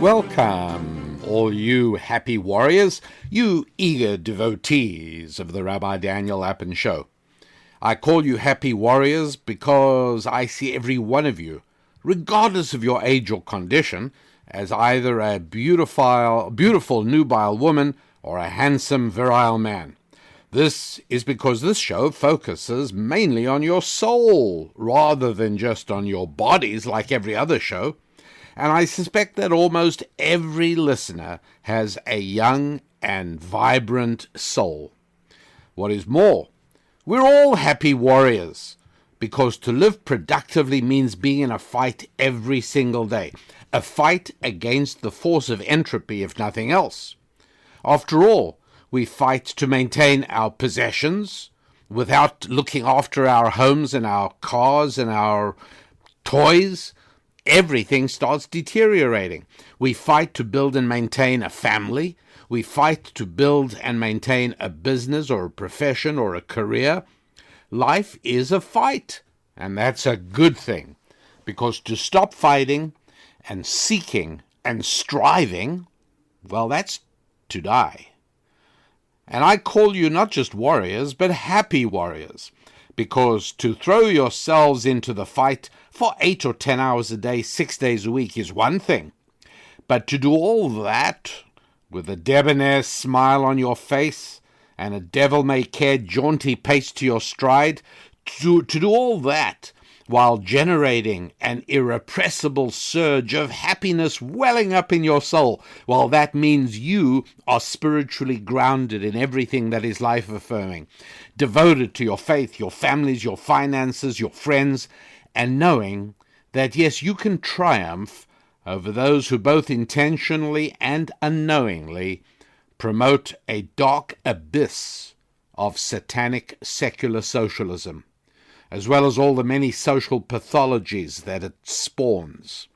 Welcome, all you happy warriors, you eager devotees of the Rabbi Daniel Lapin Show. I call you happy warriors because I see every one of you, regardless of your age or condition, as either a beautiful nubile woman or a handsome virile man. This is because this show focuses mainly on your soul rather than just on your bodies like every other show. And I suspect that almost every listener has a young and vibrant soul. What is more, we're all happy warriors, because to live productively means being in a fight every single day, a fight against the force of entropy, if nothing else. After all, we fight to maintain our possessions without looking after our homes and our cars and our toys. Everything starts deteriorating. We fight to build and maintain a family. We fight to build and maintain a business or a profession or a career. Life is a fight, and that's a good thing, because to stop fighting and seeking and striving, well, that's to die. And I call you not just warriors, but happy warriors, because to throw yourselves into the fight for 8 or 10 hours a day, 6 days a week is one thing. But to do all that with a debonair smile on your face and a devil-may-care jaunty pace to your stride, to do all that while generating an irrepressible surge of happiness welling up in your soul, well, that means you are spiritually grounded in everything that is life-affirming, devoted to your faith, your families, your finances, your friends, and knowing that, yes, you can triumph over those who both intentionally and unknowingly promote a dark abyss of satanic secular socialism, as well as all the many social pathologies that it spawns.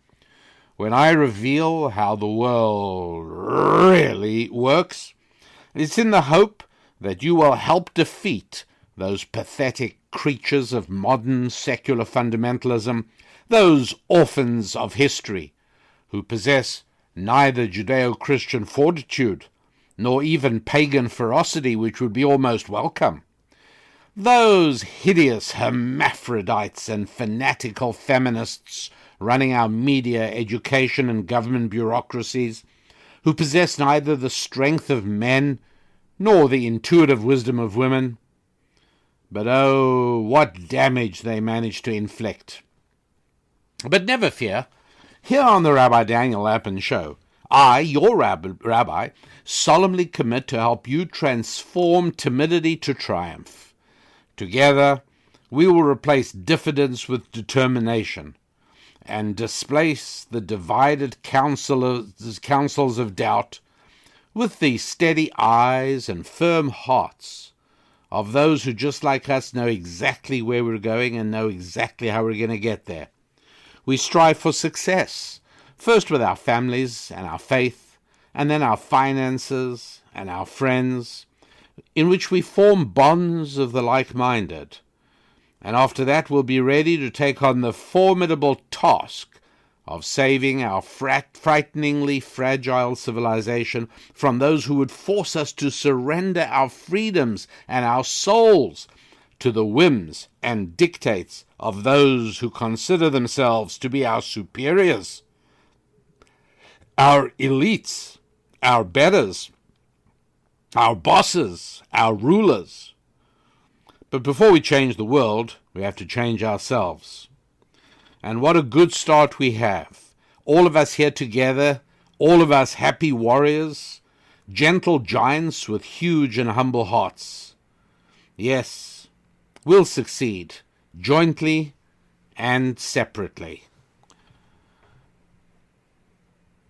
When I reveal how the world really works, it's in the hope that you will help defeat those pathetic creatures of modern secular fundamentalism, those orphans of history, who possess neither Judeo-Christian fortitude nor even pagan ferocity, which would be almost welcome. Those hideous hermaphrodites and fanatical feminists running our media, education, and government bureaucracies, who possess neither the strength of men nor the intuitive wisdom of women. But oh, what damage they manage to inflict. But never fear. Here on the Rabbi Daniel Lapin Show, I, your rabbi, solemnly commit to help you transform timidity to triumph. Together, we will replace diffidence with determination and displace the divided counsels of doubt with the steady eyes and firm hearts of those who, just like us, know exactly where we're going and know exactly how we're going to get there. We strive for success, first with our families and our faith, and then our finances and our friends, in which we form bonds of the like-minded. And after that, we'll be ready to take on the formidable task of saving our frighteningly fragile civilization from those who would force us to surrender our freedoms and our souls to the whims and dictates of those who consider themselves to be our superiors, our elites, our betters, our bosses, our rulers. But before we change the world, we have to change ourselves. And what a good start we have. All of us here together, all of us happy warriors, gentle giants with huge and humble hearts. Yes, we'll succeed, jointly and separately.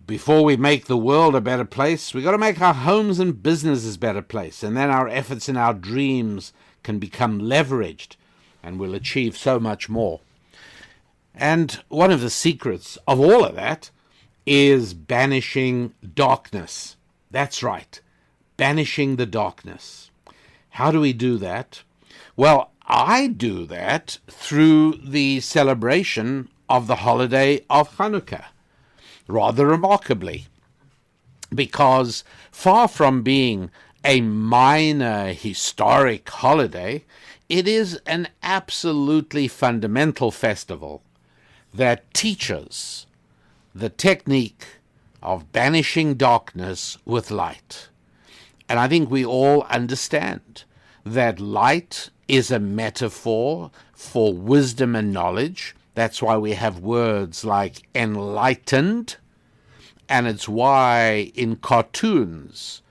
Before we make the world a better place, we've got to make our homes and businesses a better place, and then our efforts and our dreams can become leveraged, and we'll achieve so much more. And one of the secrets of all of that is banishing darkness. That's right, banishing the darkness. How do we do that? Well, I do that through the celebration of the holiday of Hanukkah, rather remarkably, because far from being a minor historic holiday, it is an absolutely fundamental festival that teaches the technique of banishing darkness with light. And I think we all understand that light is a metaphor for wisdom and knowledge. That's why we have words like enlightened, and it's why in cartoons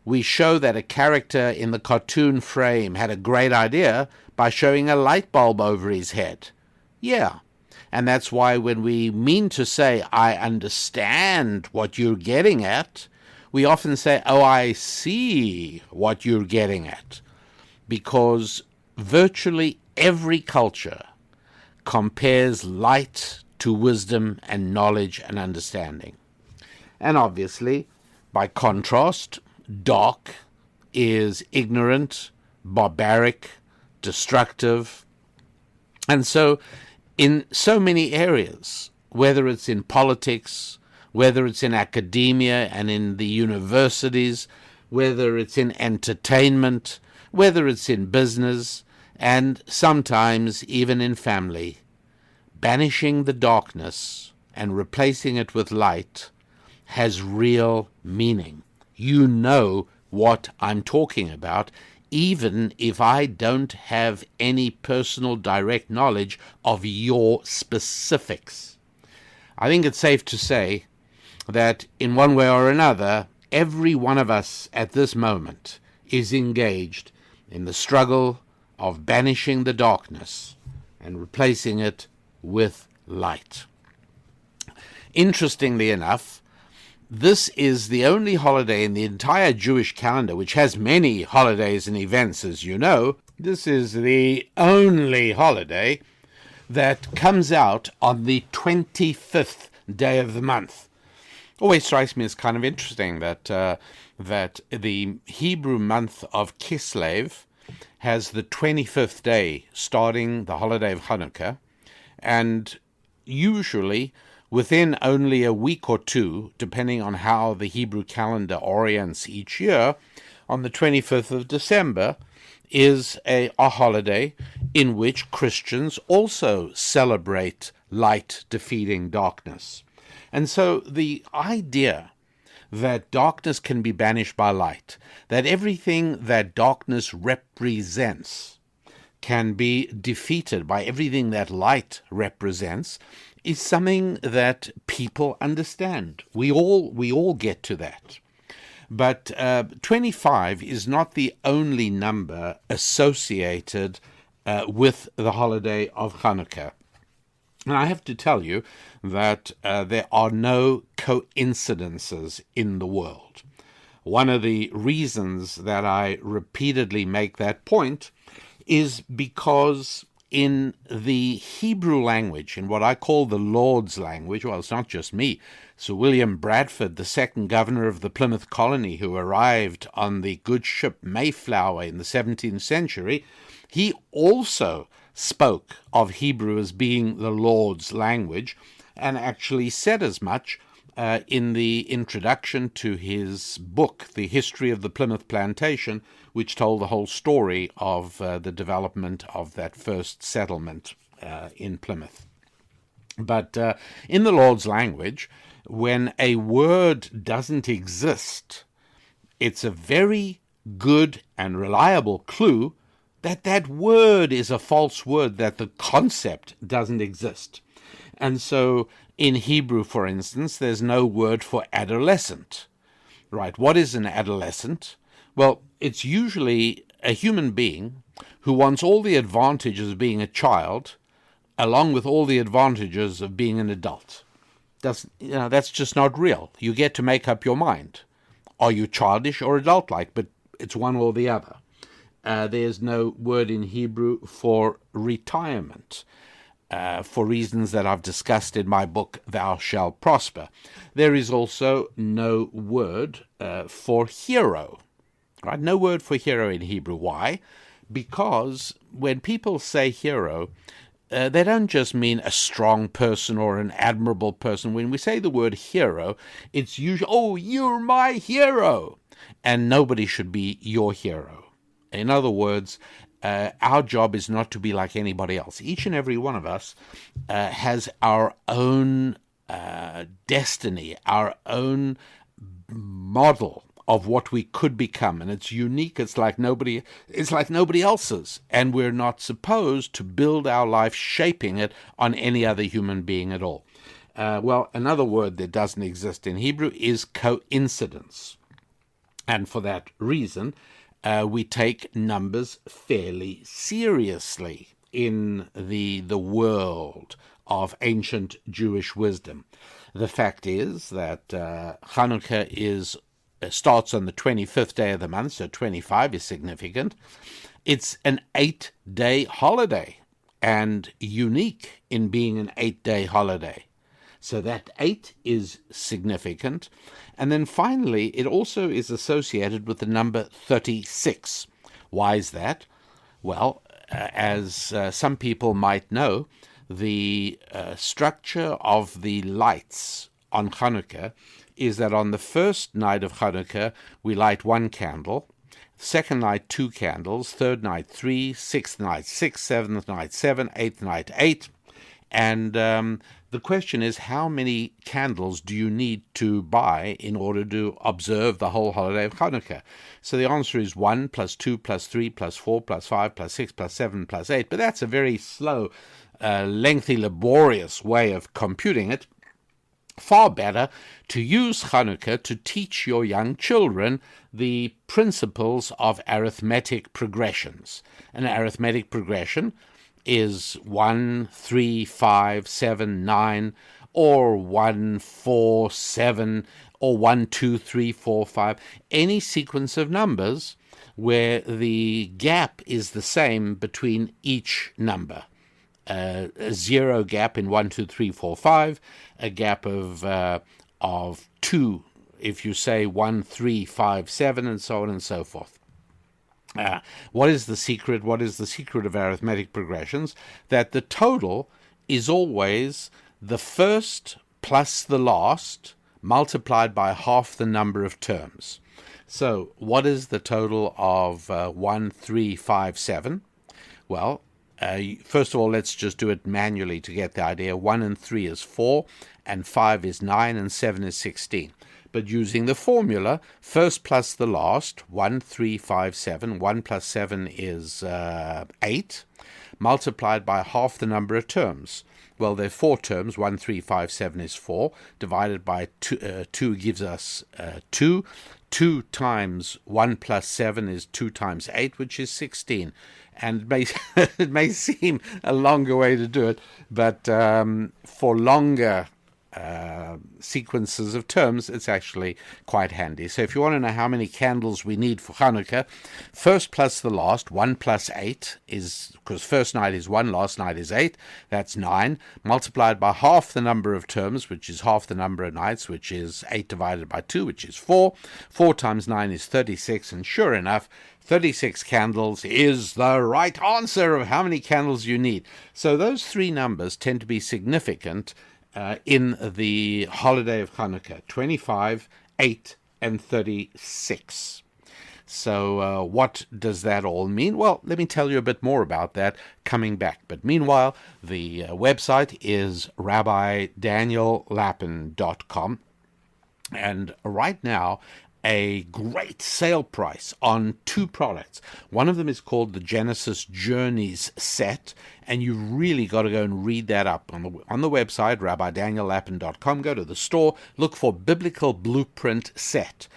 we show that a character in the cartoon frame had a great idea by showing a light bulb over his head. Yeah, and that's why when we mean to say, I understand what you're getting at, we often say, oh, I see what you're getting at. Because virtually every culture compares light to wisdom and knowledge and understanding. And obviously, by contrast, dark is ignorant, barbaric, destructive. And so, in so many areas, whether it's in politics, whether it's in academia and in the universities, whether it's in entertainment, whether it's in business, and sometimes even in family, banishing the darkness and replacing it with light has real meaning. You know what I'm talking about, even if I don't have any personal direct knowledge of your specifics. I think it's safe to say that in one way or another, every one of us at this moment is engaged in the struggle of banishing the darkness and replacing it with light. Interestingly enough, this is the only holiday in the entire Jewish calendar, which has many holidays and events, as you know. This is the only holiday that comes out on the 25th day of the month. Always strikes me as kind of interesting that the Hebrew month of Kislev has the 25th day starting the holiday of Hanukkah, and usually within only a week or two, depending on how the Hebrew calendar orients each year, on the 25th of December is a holiday in which Christians also celebrate light defeating darkness. And so the idea that darkness can be banished by light, that everything that darkness represents can be defeated by everything that light represents, is something that people understand. We all get to that. But 25 is not the only number associated with the holiday of Hanukkah. And I have to tell you that there are no coincidences in the world. One of the reasons that I repeatedly make that point is because in the Hebrew language, in what I call the Lord's language, well, it's not just me. Sir William Bradford, the second governor of the Plymouth colony, who arrived on the good ship Mayflower in the 17th century, he also spoke of Hebrew as being the Lord's language, and actually said as much in the introduction to his book, The History of the Plymouth Plantation, which told the whole story of the development of that first settlement in Plymouth. But in the Lord's language, when a word doesn't exist, it's a very good and reliable clue that that word is a false word, that the concept doesn't exist. And so in Hebrew, for instance, there's no word for adolescent. Right, what is an adolescent? Well, it's usually a human being who wants all the advantages of being a child, along with all the advantages of being an adult. That's just not real. You get to make up your mind. Are you childish or adult-like? But it's one or the other. There's no word in Hebrew for retirement, for reasons that I've discussed in my book, Thou Shalt Prosper. There is also no word for hero. Right? No word for hero in Hebrew. Why? Because when people say hero, they don't just mean a strong person or an admirable person. When we say the word hero, it's usually, oh, you're my hero. And nobody should be your hero. In other words, our job is not to be like anybody else. Each and every one of us has our own destiny, our own model of what we could become, and it's unique. It's like nobody else's, and we're not supposed to build our life shaping it on any other human being at all. Well, another word that doesn't exist in Hebrew is coincidence, and for that reason, we take numbers fairly seriously in the world of ancient Jewish wisdom. The fact is that Hanukkah starts on the 25th day of the month, so 25 is significant. It's an 8-day holiday and unique in being an 8-day holiday. So that 8 is significant. And then finally, it also is associated with the number 36. Why is that? Well, as some people might know, the structure of the lights on Hanukkah is that on the first night of Hanukkah, we light 1 candle, second night 2 candles, third night 3, sixth night 6, seventh night 7, eighth night 8. And the question is, how many candles do you need to buy in order to observe the whole holiday of Hanukkah? So the answer is 1 plus 2 plus 3 plus 4 plus 5 plus 6 plus 7 plus 8. But that's a very slow, lengthy, laborious way of computing it. Far better to use Hanukkah to teach your young children the principles of arithmetic progressions. An arithmetic progression is 1, 3, 5, 7, 9, or 1, 4, 7, or 1, 2, 3, 4, 5. Any sequence of numbers where the gap is the same between each number. A 0 gap in 1, 2, 3, 4, 5, a gap of 2 if you say 1, 3, 5, 7, and so on and so forth. What is the secret? What is the secret of arithmetic progressions? That the total is always the first plus the last multiplied by half the number of terms. So what is the total of 1, 3, 5, 7? Well, first of all, let's just do it manually to get the idea. 1 and 3 is 4, and 5 is 9, and 7 is 16. But using the formula, first plus the last, 1, 3, 5, 7. 1 plus 7 is 8, multiplied by half the number of terms. Well, there are 4 terms. 1, 3, 5, 7 is 4. Divided by 2 gives us 2. 2 times 1 plus 7 is 2 times 8, which is 16. And it may seem a longer way to do it, but for longer sequences of terms, it's actually quite handy. So if you want to know how many candles we need for Hanukkah, first plus the last, 1 plus 8 is, because first night is 1, last night is 8, that's 9, multiplied by half the number of terms, which is half the number of nights, which is 8 divided by 2, which is 4. 4 times 9 is 36, and sure enough, 36 candles is the right answer of how many candles you need. So those 3 numbers tend to be significant in the holiday of Hanukkah: 25, 8, and 36. So what does that all mean? Well, let me tell you a bit more about that coming back. But meanwhile, the website is rabbidaniellapin.com. And right now, a great sale price on 2 products. One of them is called the Genesis Journeys Set, and you've really got to go and read that up on the website, rabbidaniellapin.com. Go to the store, look for Biblical Blueprint Set.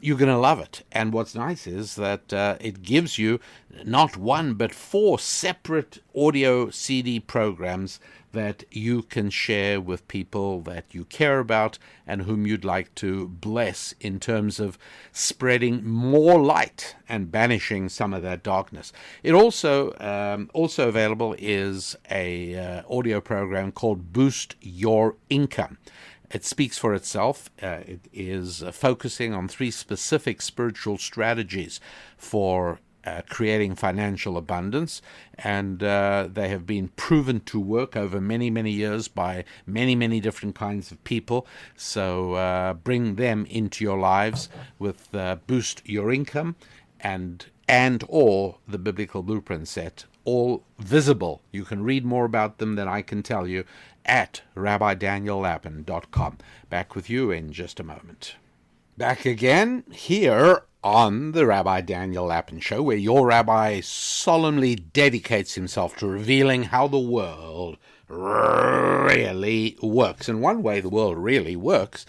You're going to love it. And what's nice is that it gives you not 1 but 4 separate audio CD programs that you can share with people that you care about and whom you'd like to bless in terms of spreading more light and banishing some of that darkness. It also available is a audio program called Boost Your Income. It speaks for itself. It is focusing on 3 specific spiritual strategies for creating financial abundance, and they have been proven to work over many, many years by many, many different kinds of people. So bring them into your lives with Boost Your Income and or the Biblical Blueprint Set, all visible. You can read more about them than I can tell you at RabbiDanielLapin.com. Back with you in just a moment. Back again here on the Rabbi Daniel Lapin Show, where your rabbi solemnly dedicates himself to revealing how the world really works. And one way the world really works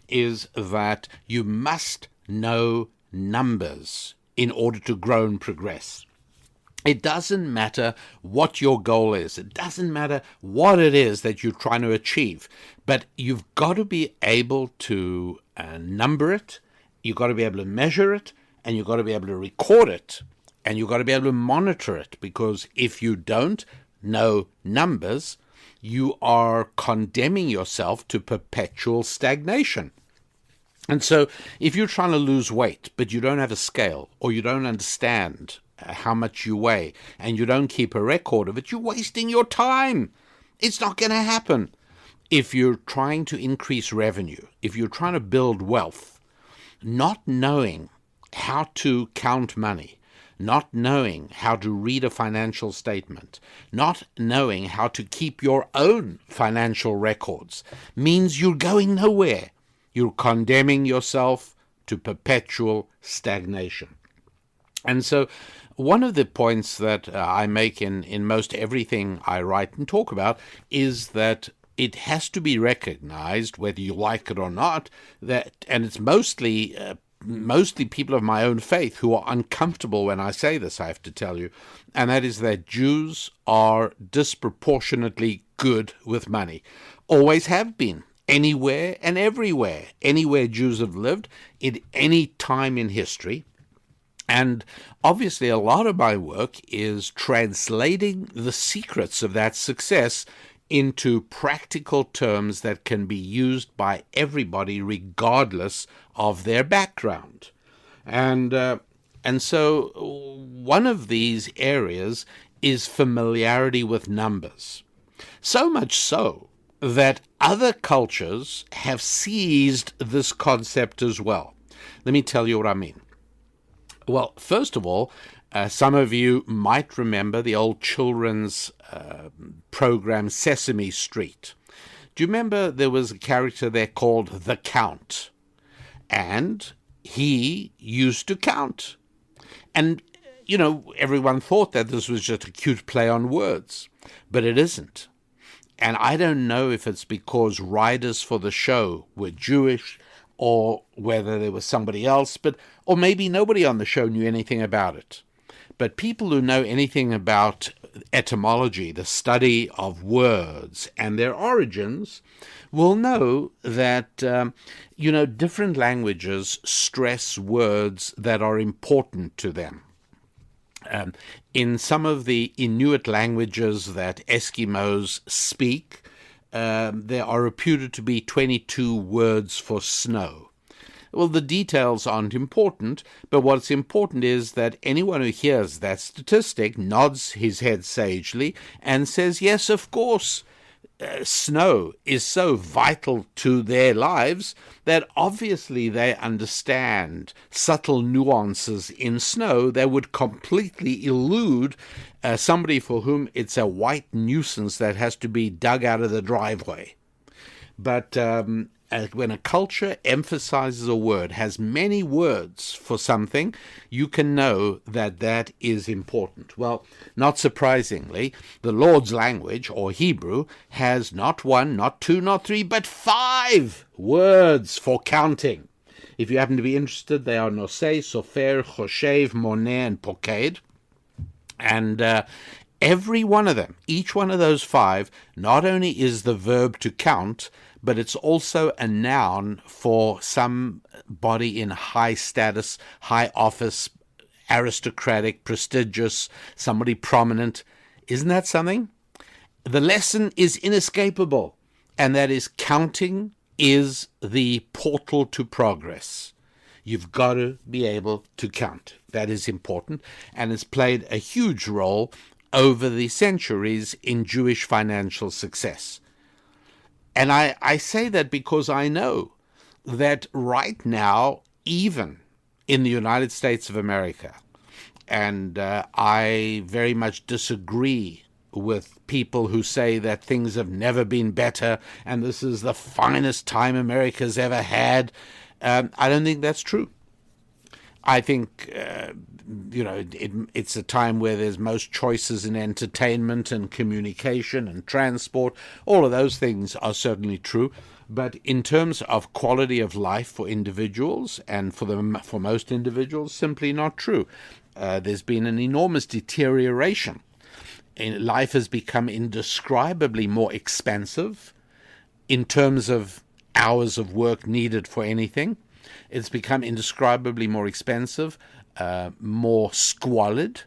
is that you must know numbers in order to grow and progress. It doesn't matter what your goal is. It doesn't matter what it is that you're trying to achieve. But you've got to be able to number it. You've got to be able to measure it. And you've got to be able to record it. And you've got to be able to monitor it. Because if you don't know numbers, you are condemning yourself to perpetual stagnation. And so if you're trying to lose weight, but you don't have a scale, or you don't understand how much you weigh, and you don't keep a record of it, you're wasting your time. It's not going to happen. If you're trying to increase revenue, if you're trying to build wealth, not knowing how to count money, not knowing how to read a financial statement, not knowing how to keep your own financial records, means you're going nowhere. You're condemning yourself to perpetual stagnation. And so one of the points that I make in most everything I write and talk about is that it has to be recognized, whether you like it or not, that, and it's mostly people of my own faith who are uncomfortable when I say this, I have to tell you, and that is that Jews are disproportionately good with money. Always have been. Anywhere and everywhere. Anywhere Jews have lived, in any time in history. And obviously a lot of my work is translating the secrets of that success into practical terms that can be used by everybody regardless of their background. And so one of these areas is familiarity with numbers. So much so that other cultures have seized this concept as well. Let me tell you what I mean. Well, first of all, some of you might remember the old children's program Sesame Street. Do you remember there was a character there called the Count? And he used to count. And, you know, everyone thought that this was just a cute play on words. But it isn't. And I don't know if it's because writers for the show were Jewish or whether there was somebody else, or maybe nobody on the show knew anything about it. But people who know anything about etymology, the study of words and their origins, will know that, different languages stress words that are important to them. In some of the Inuit languages that Eskimos speak, there are reputed to be 22 words for snow. Well, the details aren't important, but what's important is that anyone who hears that statistic nods his head sagely and says, yes, of course, snow is so vital to their lives that obviously they understand subtle nuances in snow that would completely elude somebody for whom it's a white nuisance that has to be dug out of the driveway. But when a culture emphasizes a word, has many words for something, you can know that that is important. Well, not surprisingly, the Lord's language, or Hebrew, has not one, not two, not three, but 5 words for counting. If you happen to be interested, they are nosei, sofer, choshev, moneh, and poked. And every one of them, each one of those 5, not only is the verb to count, but it's also a noun for somebody in high status, high office, aristocratic, prestigious, somebody prominent. Isn't that something? The lesson is inescapable, and that is counting is the portal to progress. You've got to be able to count. That is important, and has played a huge role over the centuries in Jewish financial success. And I say that because I know that right now, even in the United States of America, and I very much disagree with people who say that things have never been better and this is the finest time America's ever had. I don't think that's true. I think, it's a time where there's most choices in entertainment and communication and transport. All of those things are certainly true. But in terms of quality of life for individuals, and for most individuals, simply not true. There's been an enormous deterioration. Life has become indescribably more expensive in terms of hours of work needed for anything. It's become indescribably more expensive, more squalid.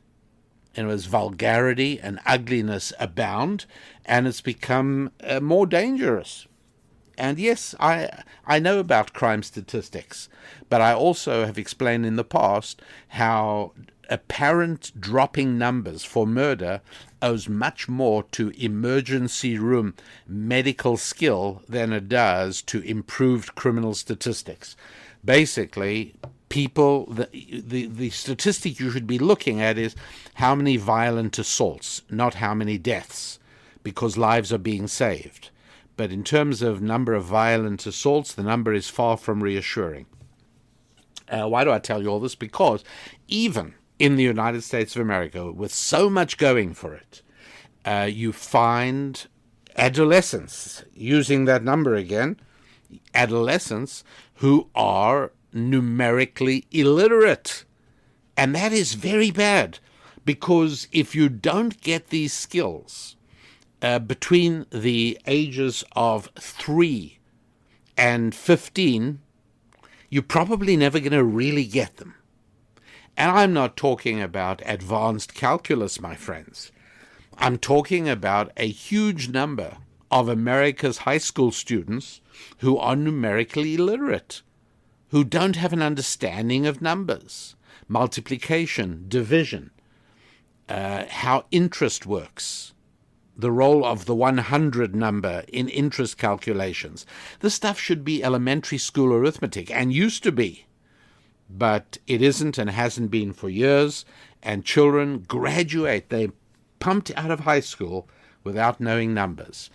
As vulgarity and ugliness abound, and it's become more dangerous. And yes, I know about crime statistics, but I also have explained in the past how apparent dropping numbers for murder owes much more to emergency room medical skill than it does to improved criminal statistics. Basically, the statistic you should be looking at is how many violent assaults, not how many deaths, because lives are being saved. But in terms of number of violent assaults, the number is far from reassuring. Why do I tell you all this? Because even in the United States of America, with so much going for it, you find adolescents, using that number again, adolescents who are numerically illiterate. And that is very bad, because if you don't get these skills between the ages of 3 and 15, you're probably never going to really get them. And I'm not talking about advanced calculus, my friends. I'm talking about a huge number of America's high school students who are numerically illiterate, who don't have an understanding of numbers, multiplication, division, how interest works, the role of the 100 number in interest calculations. This stuff should be elementary school arithmetic, and used to be. But it isn't and hasn't been for years, and children graduate. They're pumped out of high school without knowing numbers.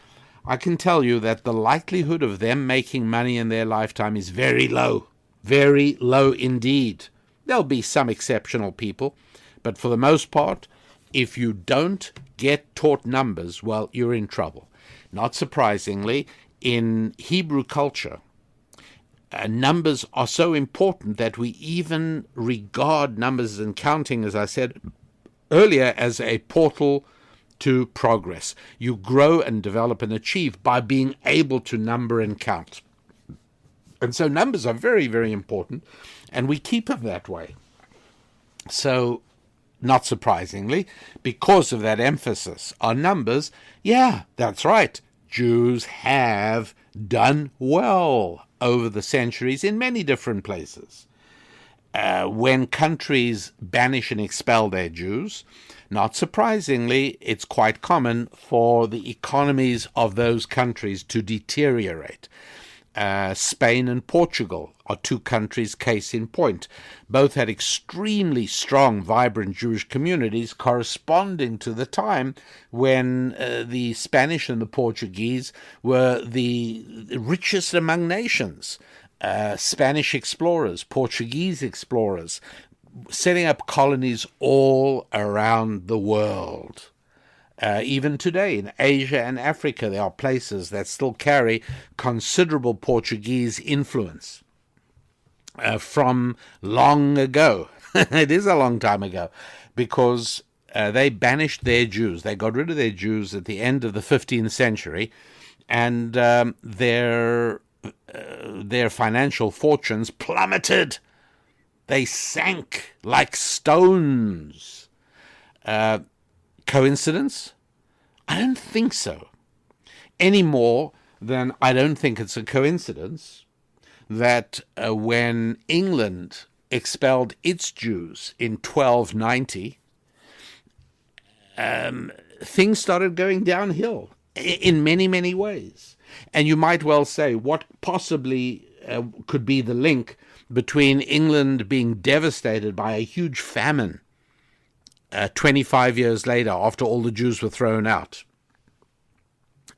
I can tell you that the likelihood of them making money in their lifetime is very low indeed. There'll be some exceptional people, but for the most part, if you don't get taught numbers, well, you're in trouble. Not surprisingly, in Hebrew culture, numbers are so important that we even regard numbers and counting, as I said earlier, as a portal to progress. You grow and develop and achieve by being able to number and count. And so numbers are very, very important, and we keep them that way. So, not surprisingly, because of that emphasis on numbers, yeah, that's right, Jews have done well over the centuries in many different places. When countries banish and expel their Jews, not surprisingly, it's quite common for the economies of those countries to deteriorate. Spain and Portugal are two countries, case in point. Both had extremely strong, vibrant Jewish communities corresponding to the time when the Spanish and the Portuguese were the richest among nations. Spanish explorers, Portuguese explorers, setting up colonies all around the world. Even today, in Asia and Africa, there are places that still carry considerable Portuguese influence from long ago. It is a long time ago, because they banished their Jews. They got rid of their Jews at the end of the 15th century, and their financial fortunes plummeted. They sank like stones. Coincidence? I don't think so. Any more than I don't think it's a coincidence that when England expelled its Jews in 1290, things started going downhill in many, many ways. And you might well say, what possibly could be the link between England being devastated by a huge famine 25 years later, after all the Jews were thrown out?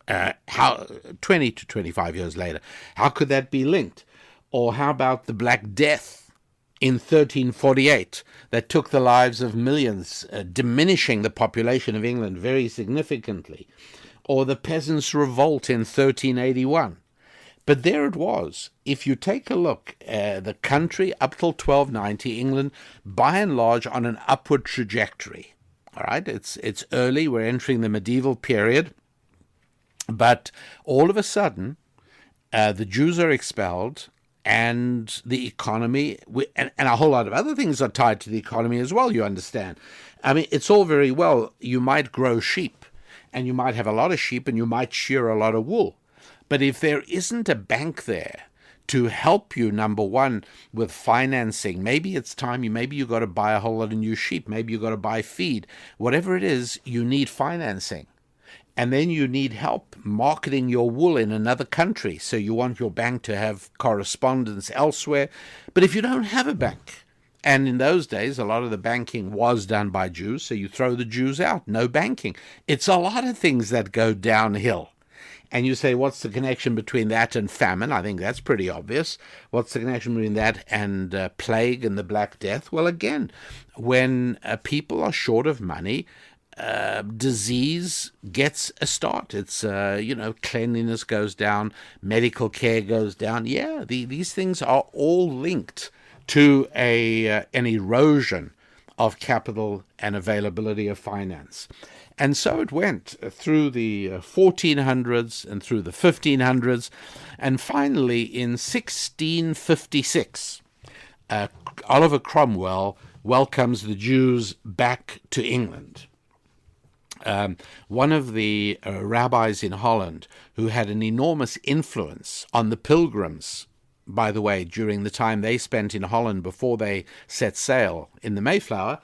20 to 25 years later, how could that be linked? Or how about the Black Death in 1348 that took the lives of millions, diminishing the population of England very significantly? Or the Peasants' Revolt in 1381. But there it was. If you take a look, the country up till 1290, England, by and large, on an upward trajectory. All right, it's early. We're entering the medieval period. But all of a sudden, the Jews are expelled, and the economy, and a whole lot of other things are tied to the economy as well, you understand. I mean, it's all very well. You might grow sheep, and you might have a lot of sheep, and you might shear a lot of wool. But if there isn't a bank there to help you, number one, with financing, maybe it's time, maybe you got to buy a whole lot of new sheep, maybe you got to buy feed, whatever it is, you need financing. And then you need help marketing your wool in another country. So you want your bank to have correspondence elsewhere. But if you don't have a bank, and in those days, a lot of the banking was done by Jews, so you throw the Jews out, no banking. It's a lot of things that go downhill. And you say, what's the connection between that and famine? I think that's pretty obvious. What's the connection between that and plague and the Black Death? Well, again, when people are short of money, disease gets a start. It's, cleanliness goes down, medical care goes down. Yeah, these things are all linked to an erosion of capital and availability of finance. And so it went through the 1400s and through the 1500s. And finally, in 1656, Oliver Cromwell welcomes the Jews back to England. One of the rabbis in Holland who had an enormous influence on the pilgrims, by the way, during the time they spent in Holland before they set sail in the Mayflower,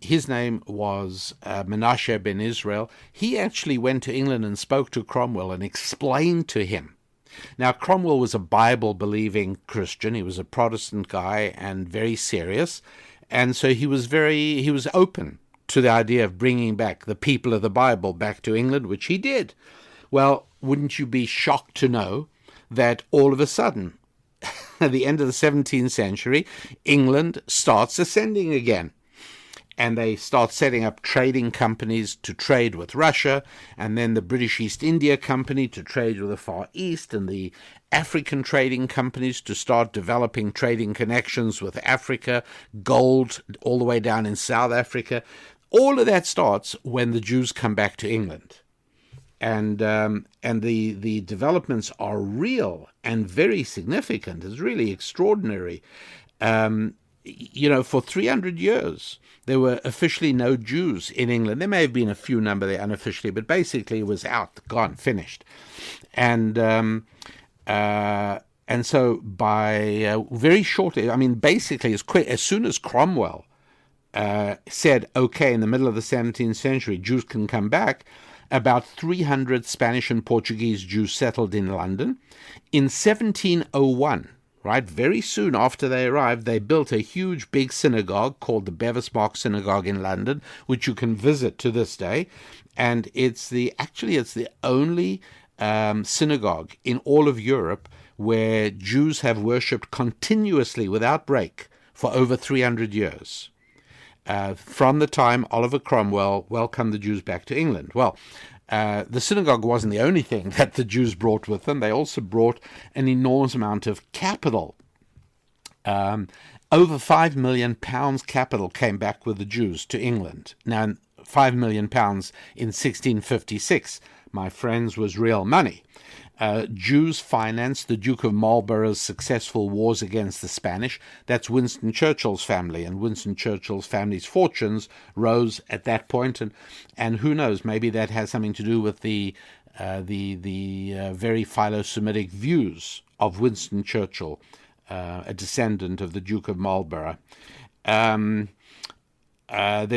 his name was Menashe ben Israel. He actually went to England and spoke to Cromwell and explained to him. Now, Cromwell was a Bible-believing Christian. He was a Protestant guy and very serious. And so he was open to the idea of bringing back the people of the Bible back to England, which he did. Well, wouldn't you be shocked to know that all of a sudden, at the end of the 17th century, England starts ascending again. And they start setting up trading companies to trade with Russia, and then the British East India Company to trade with the Far East, and the African trading companies to start developing trading connections with Africa, gold all the way down in South Africa. All of that starts when the Jews come back to England. And the developments are real and very significant. It's really extraordinary. For 300 years, there were officially no Jews in England. There may have been a few number there unofficially, but basically it was out, gone, finished. And so by very shortly, I mean, basically as soon as Cromwell said, okay, in the middle of the 17th century, Jews can come back, about 300 Spanish and Portuguese Jews settled in London. In 1701, right, very soon after they arrived, they built a huge big synagogue called the Bevis Mark Synagogue in London, which you can visit to this day. And it's the only synagogue in all of Europe where Jews have worshipped continuously without break for over 300 years. From the time Oliver Cromwell welcomed the Jews back to England. Well, the synagogue wasn't the only thing that the Jews brought with them. They also brought an enormous amount of capital. Over £5 million capital came back with the Jews to England. Now, £5 million in 1656, my friends, was real money. Jews financed the Duke of Marlborough's successful wars against the Spanish. That's Winston Churchill's family, and Winston Churchill's family's fortunes rose at that point. And who knows, maybe that has something to do with the very philo-Semitic views of Winston Churchill, a descendant of the Duke of Marlborough. There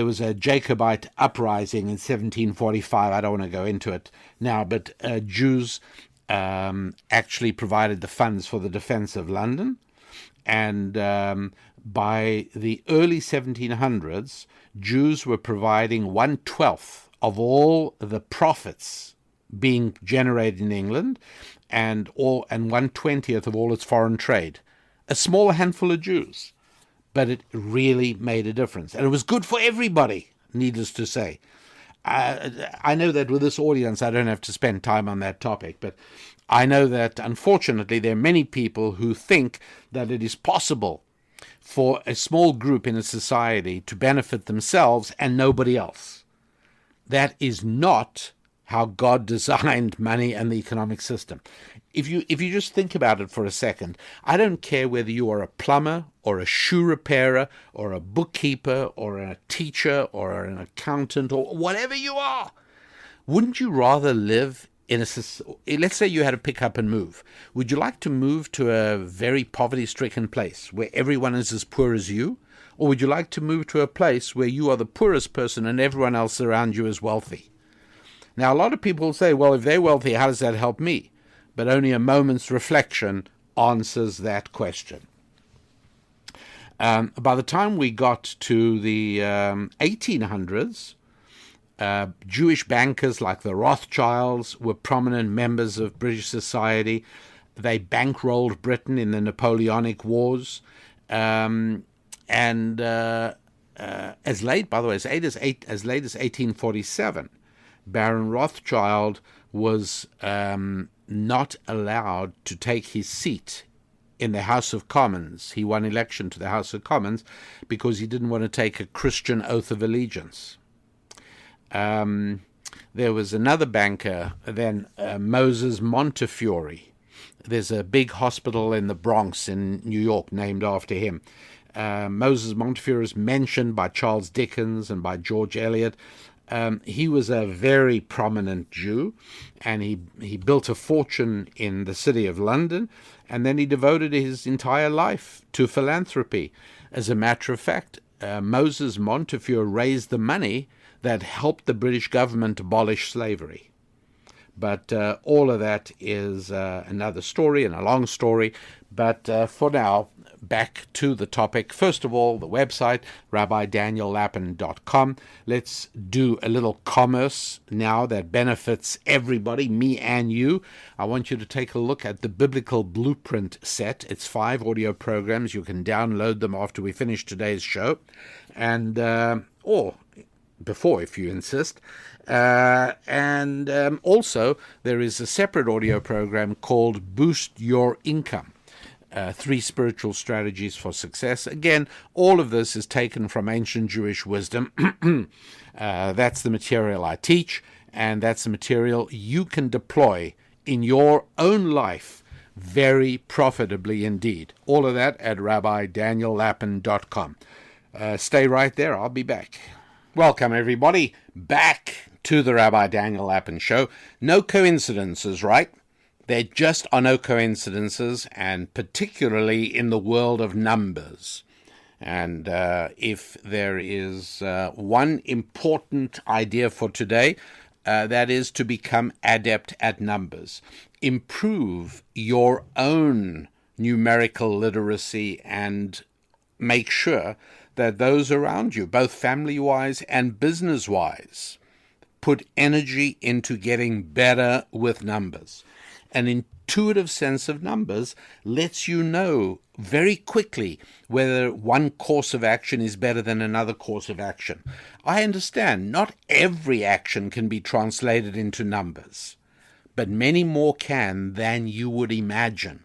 was a Jacobite uprising in 1745. I don't want to go into it now, but Jews actually provided the funds for the defense of London. And by the early 1700s, Jews were providing 1/12 of all the profits being generated in England, and 1/20 of all its foreign trade. A small handful of Jews, but it really made a difference, and it was good for everybody. Needless to say, I know that with this audience, I don't have to spend time on that topic, but I know that unfortunately there are many people who think that it is possible for a small group in a society to benefit themselves and nobody else. That is not how God designed money and the economic system. If you just think about it for a second, I don't care whether you are a plumber or a shoe repairer or a bookkeeper or a teacher or an accountant or whatever you are. Wouldn't you rather live in let's say you had to pick up and move. Would you like to move to a very poverty-stricken place where everyone is as poor as you? Or would you like to move to a place where you are the poorest person and everyone else around you is wealthy? Now, a lot of people say, well, if they're wealthy, how does that help me? But only a moment's reflection answers that question. By the time we got to the 1800s, Jewish bankers like the Rothschilds were prominent members of British society. They bankrolled Britain in the Napoleonic Wars. As late, by the way, as late as 1847, Baron Rothschild was not allowed to take his seat in the House of Commons. He won election to the House of Commons because he didn't want to take a Christian oath of allegiance. There was another banker then, Moses Montefiore. There's a big hospital in the Bronx in New York named after him. Moses Montefiore is mentioned by Charles Dickens and by George Eliot. He was a very prominent Jew, and he built a fortune in the city of London, and then he devoted his entire life to philanthropy. As a matter of fact, Moses Montefiore raised the money that helped the British government abolish slavery. But all of that is another story and a long story. But for now, back to the topic. First of all, the website, rabbidaniellapin.com. Let's do a little commerce now that benefits everybody, me and you. I want you to take a look at the Biblical Blueprint set. It's 5 audio programs. You can download them after we finish today's show. And, or before, if you insist. Also, there is a separate audio program called Boost Your Income. 3 spiritual strategies for success. Again, all of this is taken from ancient Jewish wisdom. That's the material I teach, and that's the material you can deploy in your own life very profitably indeed. All of that at rabbidaniellapin.com. Stay right there. I'll be back. Welcome, everybody, back to the Rabbi Daniel Lapin Show. No coincidences, right? There just are no coincidences, and particularly in the world of numbers. And if there is one important idea for today, that is to become adept at numbers. Improve your own numerical literacy and make sure that those around you, both family-wise and business-wise, put energy into getting better with numbers. An intuitive sense of numbers lets you know very quickly whether one course of action is better than another course of action. I understand not every action can be translated into numbers, but many more can than you would imagine,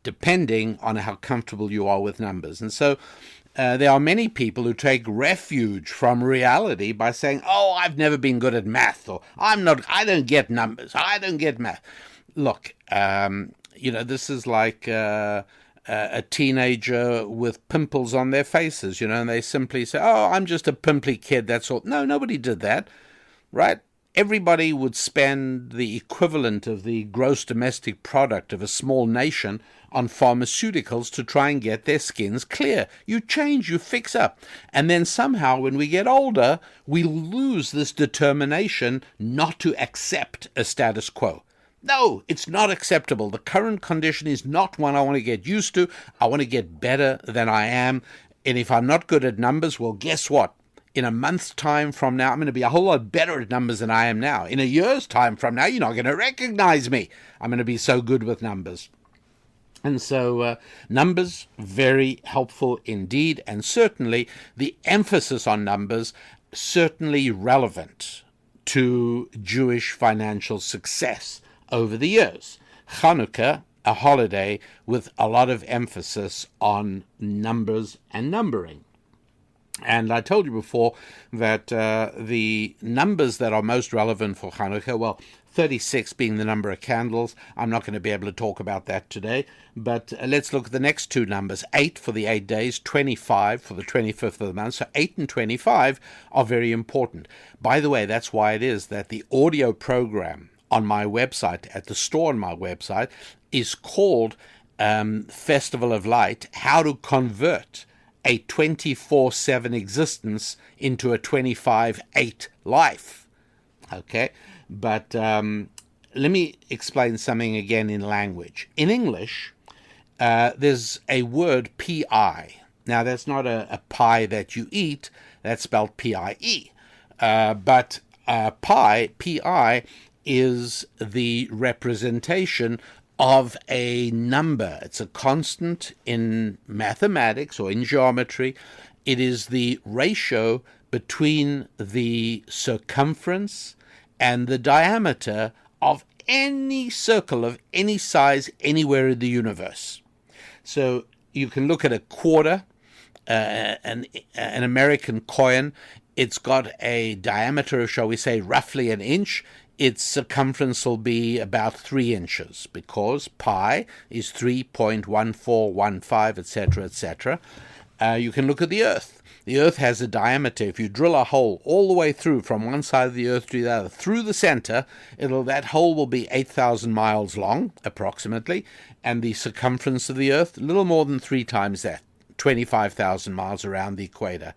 depending on how comfortable you are with numbers. And so there are many people who take refuge from reality by saying, oh, I've never been good at math, or I don't get numbers, I don't get math. Look, this is like a teenager with pimples on their faces, and they simply say, oh, I'm just a pimply kid, that's all. No, nobody did that, right? everybody would spend the equivalent of the gross domestic product of a small nation on pharmaceuticals to try and get their skins clear. You change, you fix up. And then somehow when we get older, we lose this determination not to accept a status quo. No, it's not acceptable. The current condition is not one I want to get used to. I want to get better than I am. And if I'm not good at numbers, well, guess what? In a month's time from now, I'm going to be a whole lot better at numbers than I am now. In a year's time from now, you're not going to recognize me. I'm going to be so good with numbers. And so numbers, very helpful indeed. And certainly the emphasis on numbers, certainly relevant to Jewish financial success over the years. Hanukkah, a holiday with a lot of emphasis on numbers and numbering. And I told you before that the numbers that are most relevant for Hanukkah, well, 36 being the number of candles. I'm not going to be able to talk about that today, but let's look at the next two numbers. 8 for the 8 days, 25 for the 25th of the month. So 8 and 25 are very important. By the way, that's why it is that the audio program on my website, at the store on my website, is called Festival of Light, How to Convert a 24/7 existence into a 25/8 life. Okay, but let me explain something again in language. In English, there's a word PI. Now, that's not a pie that you eat. That's spelled P-I-E. But PI is the representation of a number. It's a constant in mathematics or in geometry. It is the ratio between the circumference and the diameter of any circle of any size anywhere in the universe. So you can look at a quarter, an American coin. It's got a diameter of, shall we say, roughly an inch. Its circumference will be about 3 inches because pi is 3.1415, etc., etc. You can look at the Earth. The Earth has a diameter. If you drill a hole all the way through from one side of the Earth to the other, through the center, that hole will be 8,000 miles long, approximately, and the circumference of the Earth, a little more than 3 times that, 25,000 miles around the equator.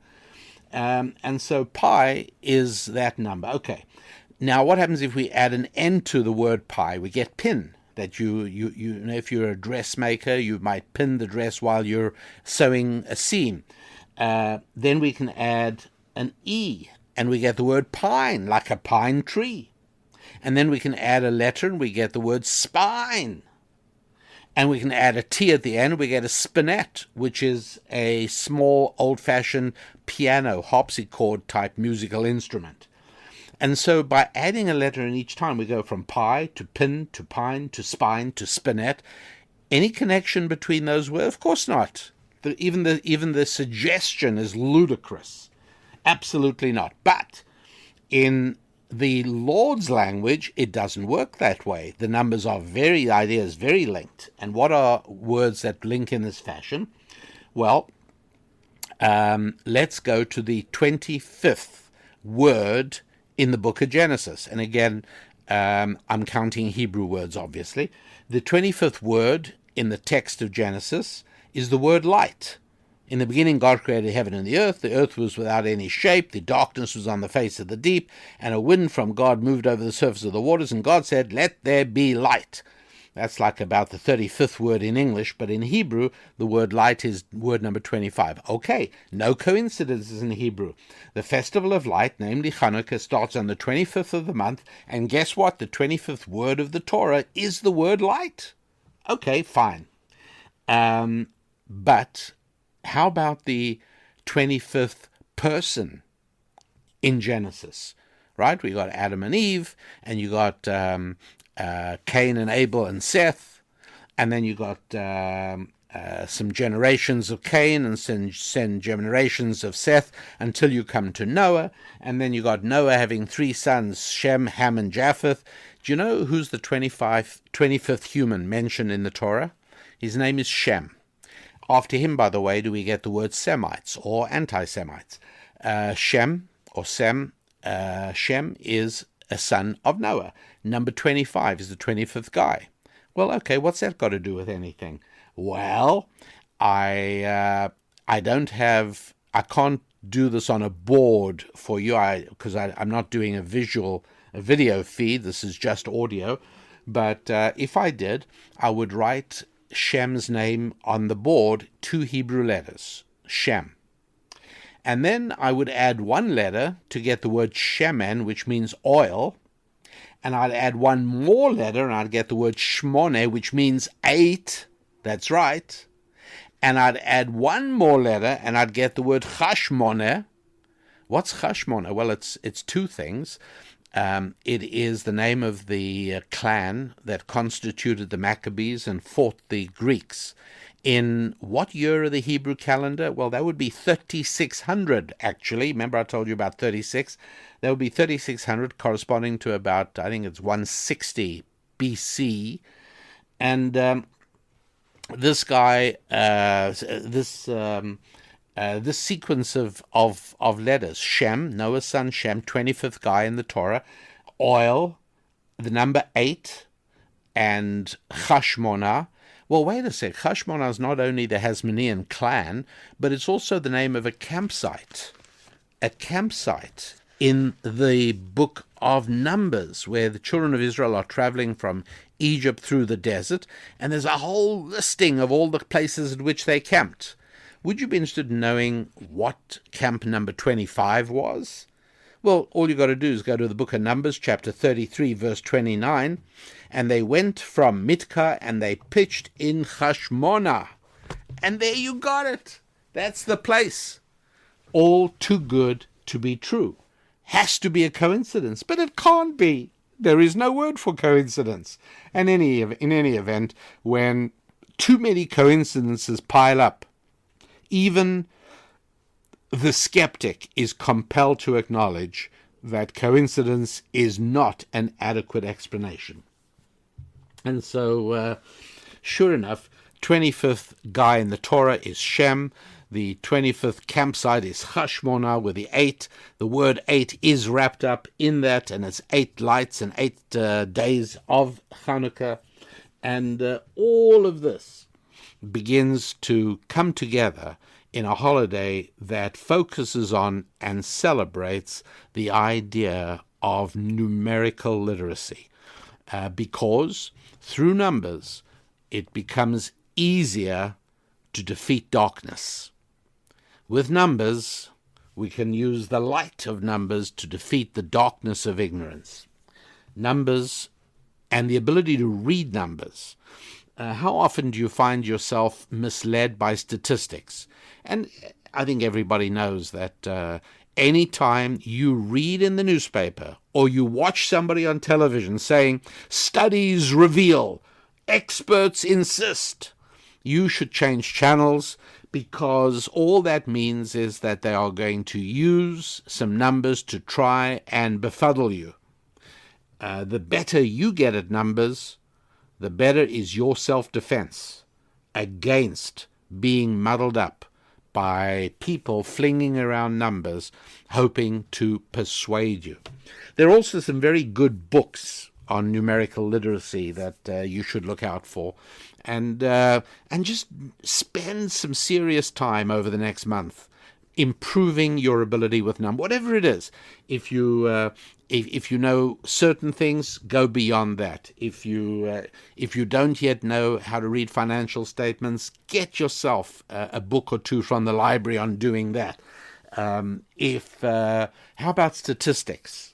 And so pi is that number. Okay. Now, what happens if we add an N to the word pi? We get pin. That you know, if you're a dressmaker, you might pin the dress while you're sewing a seam. Then we can add an E, and we get the word pine, like a pine tree. And then we can add a letter, and we get the word spine. And we can add a T at the end, we get a spinet, which is a small, old-fashioned piano, harpsichord type musical instrument. And so by adding a letter in each time, we go from pi to pin to pine to spine to spinet. Any connection between those words? Of course not. Even the suggestion is ludicrous. Absolutely not. But in the Lord's language, it doesn't work that way. The numbers are the idea is very linked. And what are words that link in this fashion? Well, let's go to the 25th word in the book of Genesis. And again, I'm counting Hebrew words, obviously. The 25th word in the text of Genesis is the word light. In the beginning, God created heaven and the earth. The earth was without any shape. The darkness was on the face of the deep. And a wind from God moved over the surface of the waters. And God said, "Let there be light." That's like about the 35th word in English, but in Hebrew, the word light is word number 25. Okay, no coincidences in Hebrew. The Festival of Light, namely Hanukkah, starts on the 25th of the month, and guess what? The 25th word of the Torah is the word light. Okay, fine. But how about the 25th person in Genesis? Right? We got Adam and Eve, and you got Cain and Abel and Seth, and then you got some generations of Cain and some generations of Seth until you come to Noah, and then you got Noah having 3 sons, Shem, Ham, and Japheth. Do you know who's the 25th human mentioned in the Torah? His name is Shem. After him, by the way, do we get the word Semites or anti-Semites. Shem or Sem, Shem is a son of Noah. Number 25 is the 25th guy. Well, okay, what's that got to do with anything? Well, I can't do this on a board for you because I'm not doing a video feed. This is just audio. But if I did, I would write Shem's name on the board, 2 Hebrew letters, Shem. And then I would add 1 letter to get the word shemen, which means oil. And I'd add 1 more letter, and I'd get the word shmone, which means 8. That's right. And I'd add 1 more letter, and I'd get the word chashmone. What's chashmone? Well, it's 2 things. It is the name of the clan that constituted the Maccabees and fought the Greeks. In what year of the Hebrew calendar? Well, that would be 3600, actually. Remember I told you about 36? That would be 3600, corresponding to about, I think it's 160 BC. And this guy, this sequence of letters, Shem, Noah's son Shem, 25th guy in the Torah, oil, the number 8, and Chashmonah. Well, wait a sec. Chashmonah is not only the Hasmonean clan, but it's also the name of a campsite. A campsite in the book of Numbers, where the children of Israel are traveling from Egypt through the desert, and there's a whole listing of all the places at which they camped. Would you be interested in knowing what camp number 25 was? Well, all you got to do is go to the book of Numbers, chapter 33, verse 29, and they went from Mitka and they pitched in Chashmonah. And there you got it. That's the place. All too good to be true. Has to be a coincidence, but it can't be. There is no word for coincidence. And in any event, when too many coincidences pile up, even the skeptic is compelled to acknowledge that coincidence is not an adequate explanation. And so, sure enough, 25th guy in the Torah is Shem. The 25th campsite is Chashmonah with the 8. The word 8 is wrapped up in that, and it's 8 lights and 8 days of Hanukkah. And all of this begins to come together in a holiday that focuses on and celebrates the idea of numerical literacy. Because through numbers, it becomes easier to defeat darkness. With numbers, we can use the light of numbers to defeat the darkness of ignorance. Numbers and the ability to read numbers. How often do you find yourself misled by statistics? And I think everybody knows that any time you read in the newspaper or you watch somebody on television saying, studies reveal, experts insist, you should change channels, because all that means is that they are going to use some numbers to try and befuddle you. The better you get at numbers, the better is your self-defense against being muddled up by people flinging around numbers, hoping to persuade you. There are also some very good books on numerical literacy that you should look out for, and just spend some serious time over the next month improving your ability with numbers, whatever it is. If you know certain things, go beyond that. If you don't yet know how to read financial statements, get yourself a book or 2 from the library on doing that. How about statistics?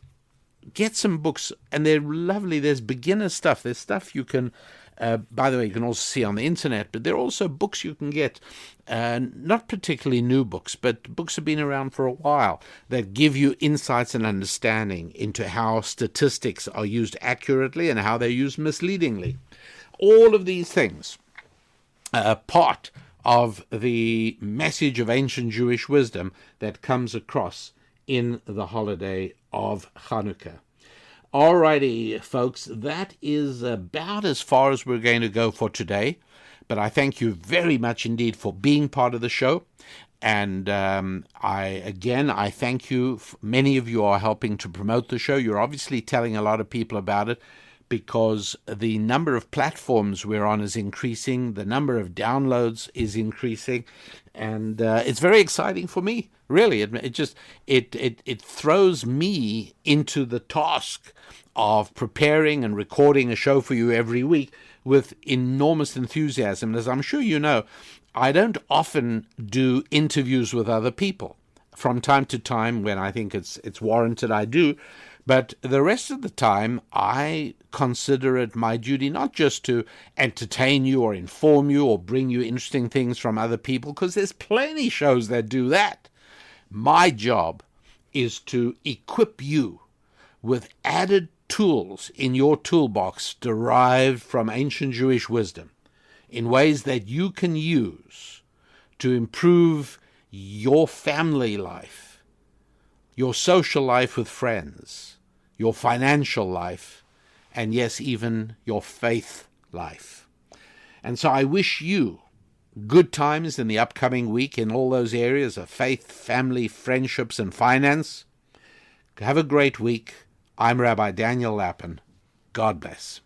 Get some books, and they're lovely. There's beginner stuff. There's stuff you can, by the way, you can also see on the internet, but there are also books you can get, not particularly new books, but books have been around for a while that give you insights and understanding into how statistics are used accurately and how they're used misleadingly. All of these things are part of the message of ancient Jewish wisdom that comes across in the holiday of Hanukkah. Alrighty, folks, that is about as far as we're going to go for today. But I thank you very much indeed for being part of the show. And I thank you. Many of you are helping to promote the show. You're obviously telling a lot of people about it because the number of platforms we're on is increasing. The number of downloads is increasing. And it's very exciting for me. Really, it throws me into the task of preparing and recording a show for you every week with enormous enthusiasm. As I'm sure you know, I don't often do interviews with other people. From time to time, when I think it's warranted, I do. But the rest of the time, I consider it my duty not just to entertain you or inform you or bring you interesting things from other people, because there's plenty shows that do that. My job is to equip you with added tools in your toolbox derived from ancient Jewish wisdom in ways that you can use to improve your family life, your social life with friends, your financial life, and yes, even your faith life. And so I wish you good times in the upcoming week in all those areas of faith, family, friendships, and finance. Have a great week. I'm Rabbi Daniel Lappin. God bless.